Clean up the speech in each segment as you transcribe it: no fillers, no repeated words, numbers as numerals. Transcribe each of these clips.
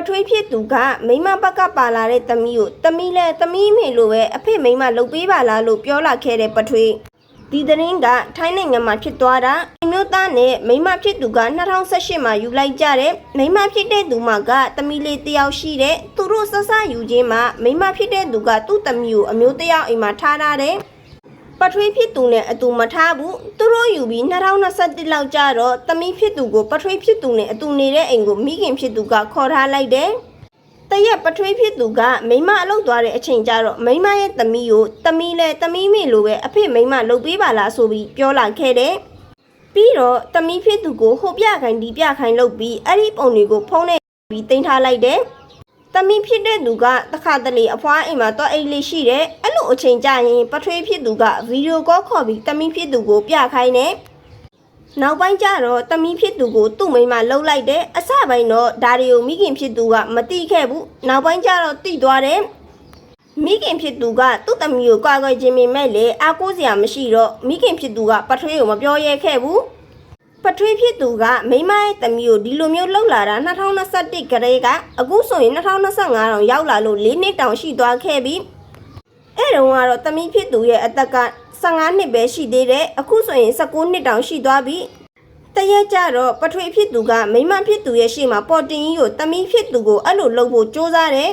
ထွေးဖြစ်သူကမိမဘက်ကပါလာတဲ့သမီးကိုသမီးလဲသမီးမေလိုပဲအဖေမိမလှုပ်ပေးပါလားလို့ပြောလာခဲ့တဲ့ပထွေးဒီသတင်းကထိုင်းနိုင်ငံမှာဖြစ်သွားတာမျိုးသားနဲ့မိမဖြစ်သူက2018မှာယူလိုက်ကြတဲ့မိမဖြစ်တဲ့သူမကသမီးလေးတယောက်ရှိတဲ့သူတို့ဆဆယူခြင်းမှာမိမဖြစ်တဲ့သူကသူ့သမီးကိုအမျိုးတယောက်အိမ်မှာထားတဲ့ပထွေးဖြစ်သူနဲ့အတူမထားဘူးသူတို့ယူပြီး2021လောက်ကျတော့သမီးဖြစ်သူကိုပထွေးဖြစ်သူနဲ့အတူနေတဲ့အိမ်ကိုမိခင်ဖြစ်သူကခေါ်ထားလိုက်တယ်တရက်ပထွေးဖြစ်သူကမိမအလုပ်သွားတဲ့အချိန်ကျတော့မိမရဲ့သမီးကိုသမီးလဲသမီးမေလိုပဲအဖေမိမလှုပ်ပေးပါလားဆိုပြီးပြောလာခဲ့တယ်ပြီးတော့သမီးဖြစ်သူကိုဟိုပြခိုင်ဒီပြခိုင်လုပ်ပြီးအဲ့ဒီပုံတွေကိုဖုံးနေပြီးတင်ထားလိုက်တယ်သမီးဖြစ်တဲ့သူကတခါတလေအဖွားအိမ်မှာတော့အိတ်လေးရှိတယ်အဲ့လိုအချိန်ကျရင်ပထွေးဖြစ်သူကဗီဒီယိုကောခေါ်ပြီးသမီးဖြစ်သူကိုပြခိုင်းတယ်နောက်ပိုင်းကျတော့သမီးဖြစ်သူကိုသူ့မိမလှုပ်လိုက်တယ်အစပိုင်းတော့ဒါတွေကိုမိခင်ဖြစ်သူကမသိခဲ့ဘူးနောက်ပိုင်းကျတော့သိသွားတယ်မိခင်ဖြစ်သူကသူ့သမီးကိုကြွားကြွခြင်းမဲ့လေအားကိုးစရာမရှိတော့မိခင်ဖြစ်သူကပထွေးကိုမပြောရဲခဲ့ဘူးပထွေးဖြစ်သူကမိမရဲ့သမီးကိုဒီလိုမျိုးလှုပ်လာတာ2021ကလေးကအခုဆိုရင်2025တောင်ရောက်လာလို့4နှစ်တောင်ရှိသွားခဲ့ပြီအဲ့တုန်းကတော့သမီးဖြစ်သူရဲ့အသက်က15နှစ်ပဲရှိသေးတယ်အခုဆိုရင်19နှစ်တောင်ရှိသွားပြီတရက်ကြတော့ပထွေးဖြစ်သူကမိမဖြစ်သူရဲ့ရှေ့မှာပေါ်တင်ကြီးကိုသမီးဖြစ်သူကိုအဲ့လိုလှုပ်ဖို့ကြိုးစားတယ်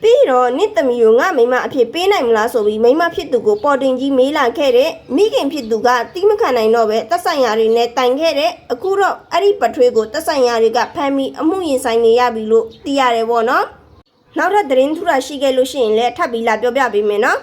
ပြီးတော့နင့်သမီးကိုငါမိမအဖြစ်ပေးနိုင်မလားဆိုပြီးမိမဖြစ်သူကိုပေါ်တင်ကြီးမေးလာခဲ့တဲ့မိခင်ဖြစ်သူကတီးမခံနိုင်တော့ပဲသက်ဆိုင်ရာတွေနဲ့တိုင်ခဲ့တဲ့အခုတော့အဲ့ဒီပထွေးကိုသက်ဆိုင်ရာတွေကဖမ်းပြီးအမှုရင်ဆိုင်နေရပြီလို့သိရတယ်ပေါ့နော်နောက်ထပ်သတင်းထူတာရှိခဲ့လို့ရှိရင်လည်းထပ်ပြီးလာပြောပြပေးမယ်နော်